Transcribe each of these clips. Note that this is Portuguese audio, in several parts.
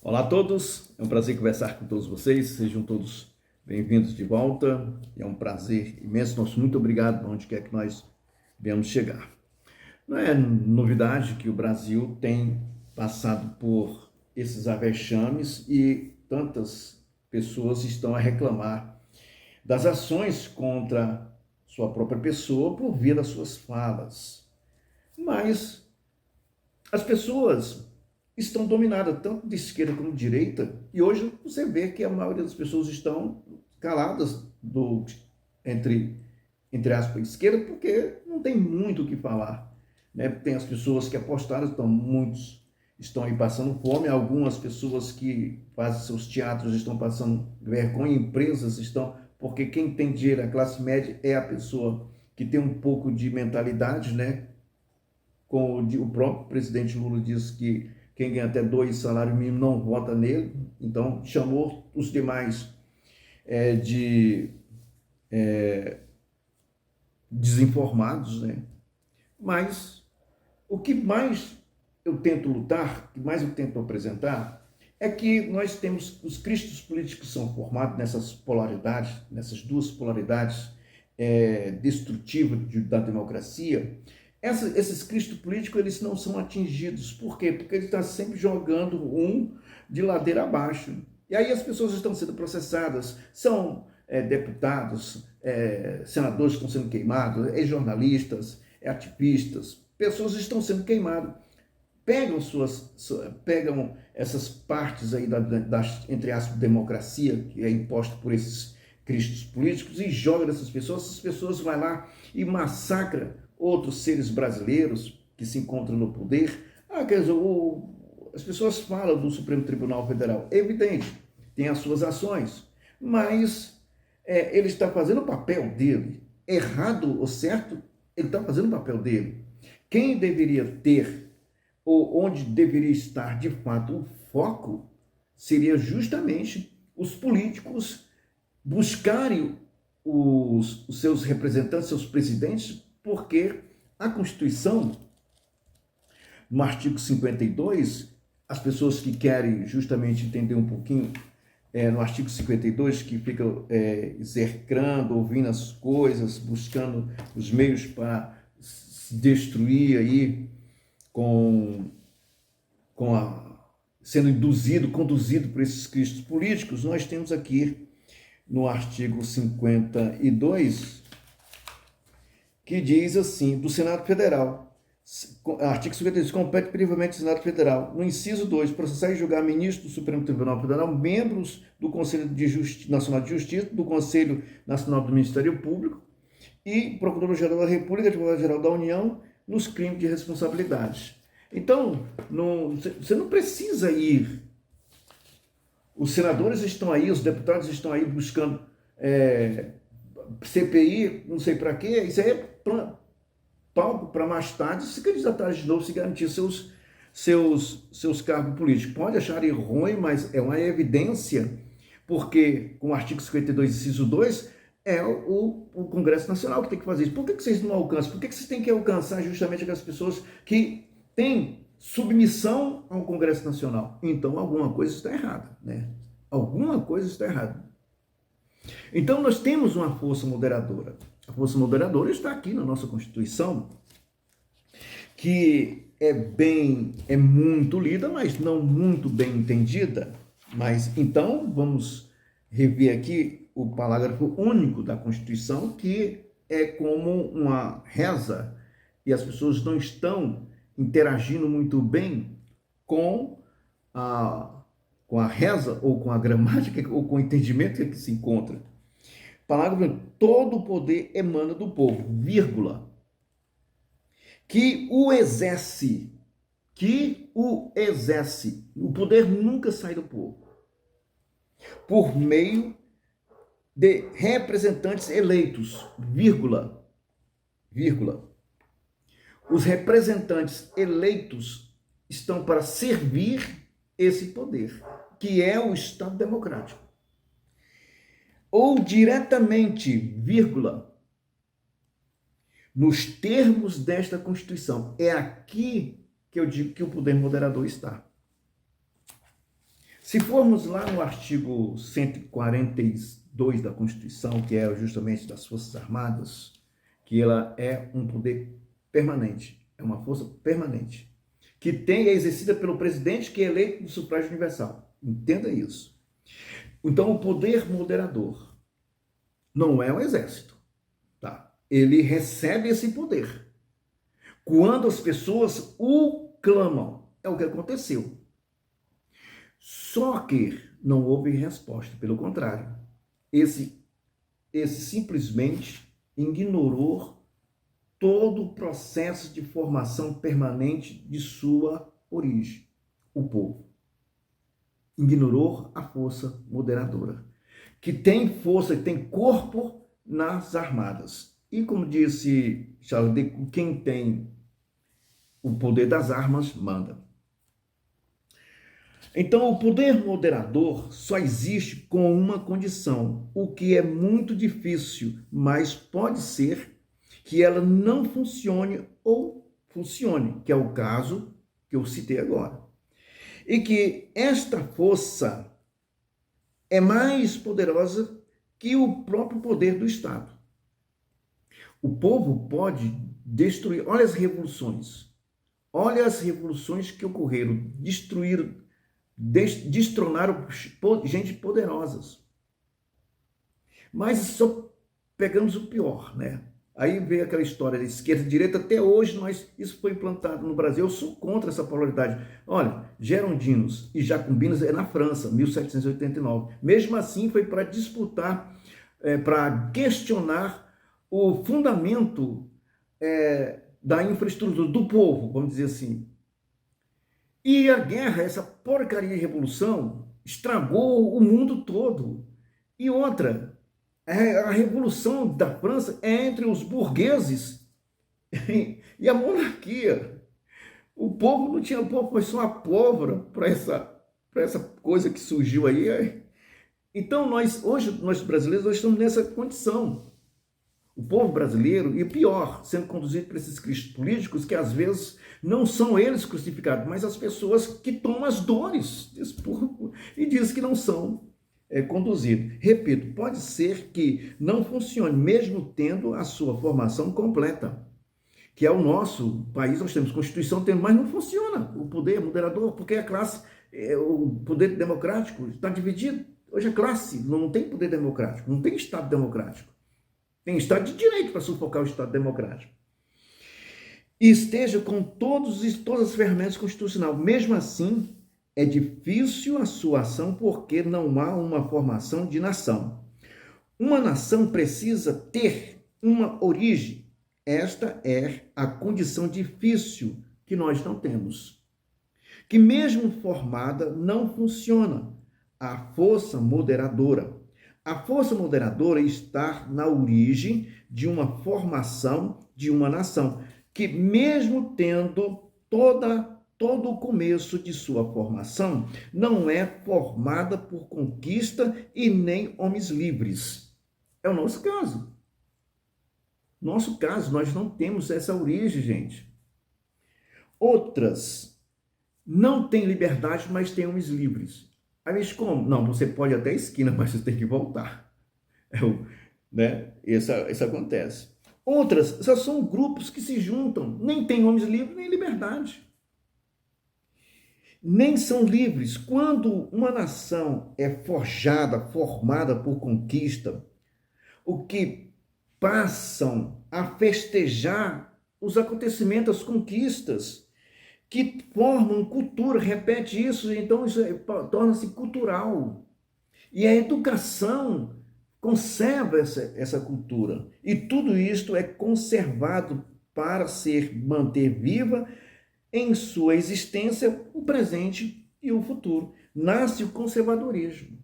Olá a todos, é um prazer conversar com todos vocês, sejam todos bem-vindos de volta, é um prazer imenso, nosso muito obrigado onde quer que nós venhamos chegar. Não é novidade que o Brasil tem passado por esses avexames e tantas pessoas estão a reclamar das ações contra sua própria pessoa por via das suas falas. Mas as pessoas estão dominadas tanto de esquerda como de direita, e hoje você vê que a maioria das pessoas estão caladas entre aspas, esquerda, porque não tem muito o que falar. Né? Tem as pessoas que apostaram, muitos estão aí passando fome, algumas pessoas que fazem seus teatros estão passando vergonha, empresas estão, porque quem tem dinheiro, a classe média, é a pessoa que tem um pouco de mentalidade, né? Com o próprio presidente Lula diz que quem ganha até 2 salários mínimos não vota nele, então chamou os demais de desinformados, né? Mas o que mais eu tento lutar, o que mais eu tento apresentar, é que nós temos os cristos políticos que são formados nessas polaridades, nessas duas polaridades destrutivas da democracia. Esses cristos políticos, eles não são atingidos. Por quê? Porque ele está sempre jogando um de ladeira abaixo. E aí as pessoas estão sendo processadas, são deputados, senadores que estão sendo queimados, jornalistas, ativistas, pessoas estão sendo queimadas. Pegam essas partes aí entre aspas, democracia, que é imposta por esses cristos políticos, e joga essas pessoas vão lá e massacram outros seres brasileiros que se encontram no poder. Quer dizer, as pessoas falam do Supremo Tribunal Federal, é evidente, tem as suas ações, mas ele está fazendo o papel dele, errado ou certo, ele está fazendo o papel dele. Quem deveria ter, ou onde deveria estar de fato o foco, seria justamente os políticos buscarem os seus representantes, seus presidentes, porque a Constituição, no artigo 52, as pessoas que querem justamente entender um pouquinho, no artigo 52, que ficam execrando, ouvindo as coisas, buscando os meios para se destruir aí, sendo induzido, conduzido por esses cristos políticos, nós temos aqui no artigo 52, que diz assim, do Senado Federal, artigo 52, compete primeiramente ao Senado Federal, no inciso 2, processar e julgar ministros do Supremo Tribunal Federal, membros do Conselho Nacional de Justiça, do Conselho Nacional do Ministério Público e Procurador-Geral da República, Advogado-Geral da União, nos crimes de responsabilidade. Então, você não precisa ir. Os senadores estão aí, os deputados estão aí buscando CPI, não sei para quê. Isso aí é palco para mais tarde se candidatar de novo, se garantir seus cargos políticos. Pode achar ruim, mas é uma evidência, porque com o artigo 52, inciso 2, é o Congresso Nacional que tem que fazer isso. Por que vocês não alcançam? Por que vocês têm que alcançar justamente aquelas pessoas que têm submissão ao Congresso Nacional? Então, alguma coisa está errada, né? Alguma coisa está errada. Então, nós temos uma força moderadora. A força moderadora está aqui na nossa Constituição, que é muito lida, mas não muito bem entendida. Mas, então, vamos rever aqui o parágrafo único da Constituição, que é como uma reza, e as pessoas não estão interagindo muito bem com a reza, ou com a gramática, ou com o entendimento que se encontra. Parágrafo: todo o poder emana do povo, vírgula, que o exerce, o poder nunca sai do povo, por meio de representantes eleitos, vírgula, os representantes eleitos estão para servir esse poder, que é o Estado democrático. Ou diretamente, vírgula, nos termos desta Constituição. É aqui que eu digo que o poder moderador está. Se formos lá no artigo 142 da Constituição, que é justamente das Forças Armadas, que ela é um poder permanente, é uma força permanente, que é exercida pelo presidente, que é eleito do sufrágio universal. Entenda isso. Então, o poder moderador não é o exército, tá? Ele recebe esse poder quando as pessoas o clamam. É o que aconteceu. Só que não houve resposta, pelo contrário. Esse simplesmente ignorou todo o processo de formação permanente de sua origem, o povo. Ignorou a força moderadora, que tem força, que tem corpo nas armadas. E como disse Charles de Gaulle, quem tem o poder das armas manda. Então, o poder moderador só existe com uma condição, o que é muito difícil, mas pode ser que ela não funcione ou funcione, que é o caso que eu citei agora. E que esta força é mais poderosa que o próprio poder do Estado. O povo pode destruir, olha as revoluções que ocorreram, destronaram gente poderosas. Mas só pegamos o pior, né? Aí veio aquela história da esquerda e direita, até hoje isso foi implantado no Brasil. Eu sou contra essa polaridade. Olha, gerondinos e jacobinos é na França, 1789. Mesmo assim, foi para disputar, para questionar o fundamento da infraestrutura do povo, vamos dizer assim. E a guerra, essa porcaria de revolução, estragou o mundo todo. E outra, a revolução da França é entre os burgueses e a monarquia. O povo não tinha povo, foi só a pólvora para essa coisa que surgiu aí. Então, hoje, nós brasileiros, nós estamos nessa condição. O povo brasileiro, e pior, sendo conduzido por esses cristos políticos que às vezes não são eles crucificados, mas as pessoas que tomam as dores desse povo e dizem que não são conduzidos. Repito, pode ser que não funcione, mesmo tendo a sua formação completa, que é o nosso país, nós temos Constituição, mas não funciona o poder moderador, porque a classe, o poder democrático está dividido. Hoje a classe não tem poder democrático, não tem Estado democrático. Tem Estado de Direito para sufocar o Estado democrático. E esteja com todas as ferramentas constitucionais. Mesmo assim, é difícil a sua ação porque não há uma formação de nação. Uma nação precisa ter uma origem. Esta é a condição difícil que nós não temos. Que mesmo formada não funciona. A força moderadora. A força moderadora está na origem de uma formação de uma nação, que mesmo tendo todo o começo de sua formação, não é formada por conquista e nem homens livres. É o nosso caso. Nosso caso, nós não temos essa origem, gente. Outras não têm liberdade, mas têm homens livres. Aí me diz como? Não, você pode até a esquina, mas você tem que voltar. Isso acontece. Outras só são grupos que se juntam, nem tem homens livres, nem liberdade. Nem são livres. Quando uma nação é forjada, formada por conquista, o que passam a festejar os acontecimentos, as conquistas, que formam cultura, repete isso, então isso torna-se cultural. E a educação conserva essa cultura. E tudo isto é conservado para manter viva em sua existência o presente e o futuro. Nasce o conservadorismo,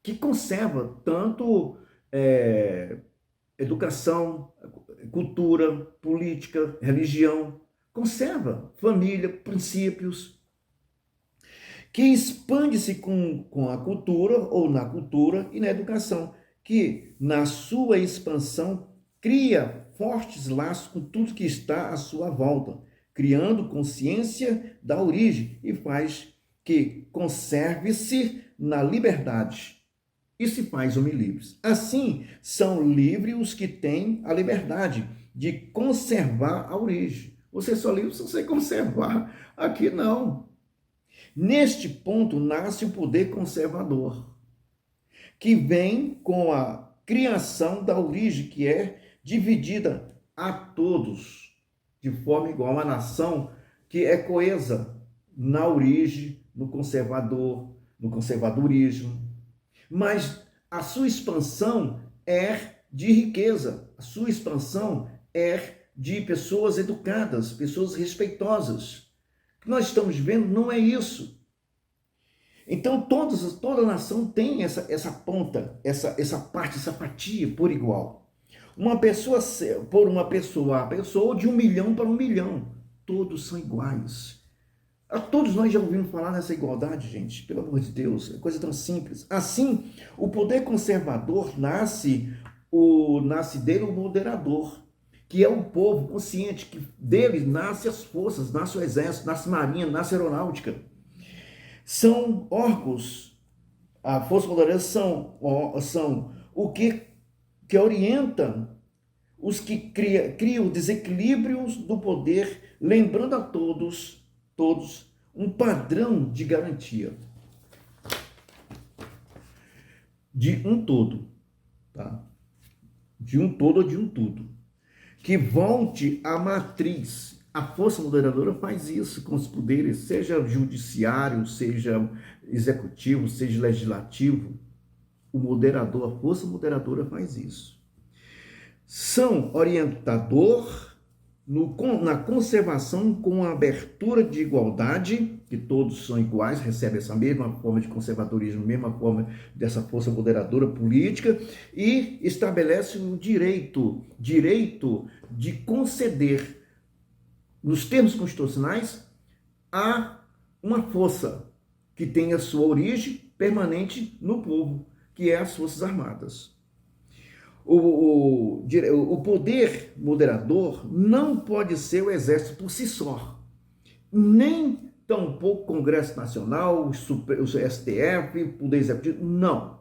que conserva tanto educação, cultura, política, religião, conserva família, princípios, que expande-se com a cultura, ou na cultura e na educação, que na sua expansão cria fortes laços com tudo que está à sua volta, criando consciência da origem e faz que conserve-se na liberdade e se faz homem livres. Assim, são livres os que têm a liberdade de conservar a origem. Você só livre se você conservar. Aqui não. Neste ponto nasce o poder conservador, que vem com a criação da origem, que é dividida a todos de forma igual. Uma nação que é coesa na origem, no conservadorismo, mas a sua expansão é de riqueza, a sua expansão é de pessoas educadas, pessoas respeitosas. O que nós estamos vendo não é isso. Então, toda nação tem essa ponta, essa parte, essa fatia por igual. Uma pessoa, por uma pessoa, a pessoa de 1 milhão para 1 milhão, todos são iguais. A todos nós já ouvimos falar nessa igualdade, gente, pelo amor de Deus, é coisa tão simples. Assim, o poder conservador nasce dele o moderador, que é um povo consciente, que dele nasce as forças, nasce o exército, nasce a marinha, nasce a aeronáutica. São órgãos, a força moderadora são o que orientam os que criam desequilíbrios do poder, lembrando a todos um padrão de garantia de um todo, tá? De um todo ou de um tudo, que volte à matriz. A força moderadora faz isso com os poderes, seja judiciário, seja executivo, seja legislativo. O moderador, a força moderadora faz isso. São orientador na conservação com a abertura de igualdade, que todos são iguais, recebem essa mesma forma de conservadorismo, mesma forma dessa força moderadora política, e estabelece o direito de conceder, nos termos constitucionais, a uma força que tem a sua origem permanente no povo, que é as Forças Armadas. O poder moderador não pode ser o exército por si só, nem tampouco o Congresso Nacional, o STF, o Poder Executivo, não.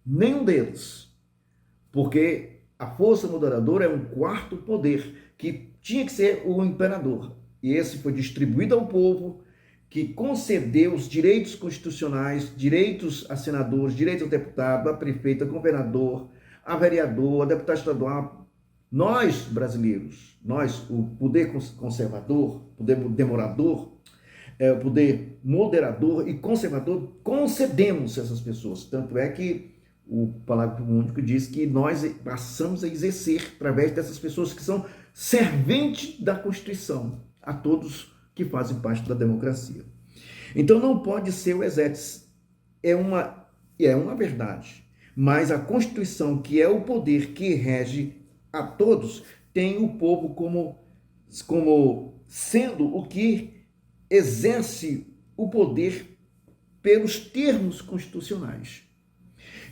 Nenhum deles. Porque a força moderadora é um quarto poder, que tinha que ser o imperador. E esse foi distribuído ao povo, que concedeu os direitos constitucionais, direitos a senadores, direitos ao deputado, a prefeito, a governador, a vereador, a deputado estadual. Nós, brasileiros, o poder conservador, poder demorador, o poder moderador e conservador, concedemos essas pessoas. Tanto é que o parágrafo único diz que nós passamos a exercer, através dessas pessoas que são serventes da Constituição, a todos que fazem parte da democracia. Então não pode ser o exército, é uma verdade. Mas a Constituição, que é o poder que rege a todos, tem o povo como sendo o que exerce o poder pelos termos constitucionais.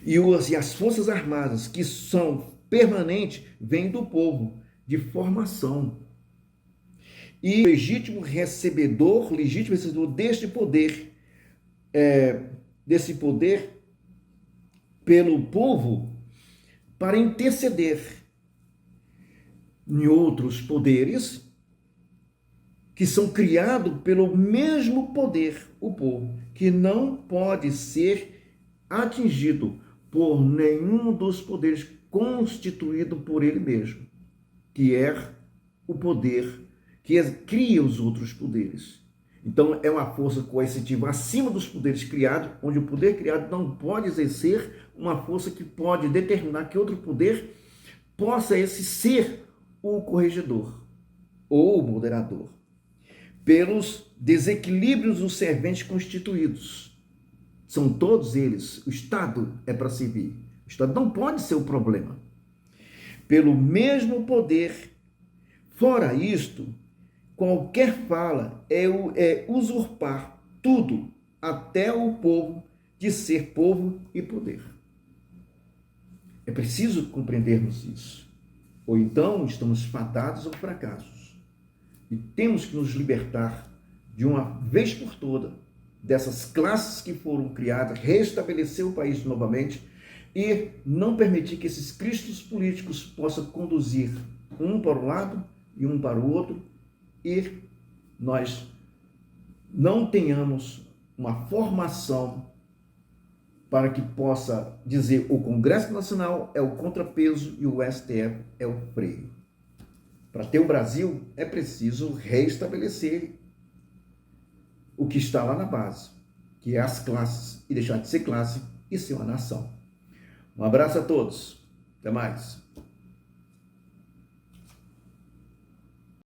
E as Forças Armadas, que são permanentes, vêm do povo, de formação. E o legítimo recebedor desse poder pelo povo, para interceder em outros poderes que são criados pelo mesmo poder, o povo, que não pode ser atingido por nenhum dos poderes constituído por ele mesmo, que é o poder que cria os outros poderes. Então, é uma força coercitiva acima dos poderes criados, onde o poder criado não pode exercer uma força que pode determinar que outro poder possa esse ser o corregedor ou o moderador, pelos desequilíbrios dos serventes constituídos. São todos eles. O Estado é para servir. O Estado não pode ser o problema. Pelo mesmo poder. Fora isto, qualquer fala é usurpar tudo, até o povo, de ser povo e poder. É preciso compreendermos isso. Ou então estamos fadados ao fracasso. E temos que nos libertar de uma vez por toda dessas classes que foram criadas, restabelecer o país novamente e não permitir que esses cristos políticos possam conduzir um para um lado e um para o outro e nós não tenhamos uma formação para que possa dizer o Congresso Nacional é o contrapeso e o STF é o freio. Para ter o Brasil, é preciso restabelecer o que está lá na base, que é as classes, e deixar de ser classe e ser uma nação. Um abraço a todos. Até mais.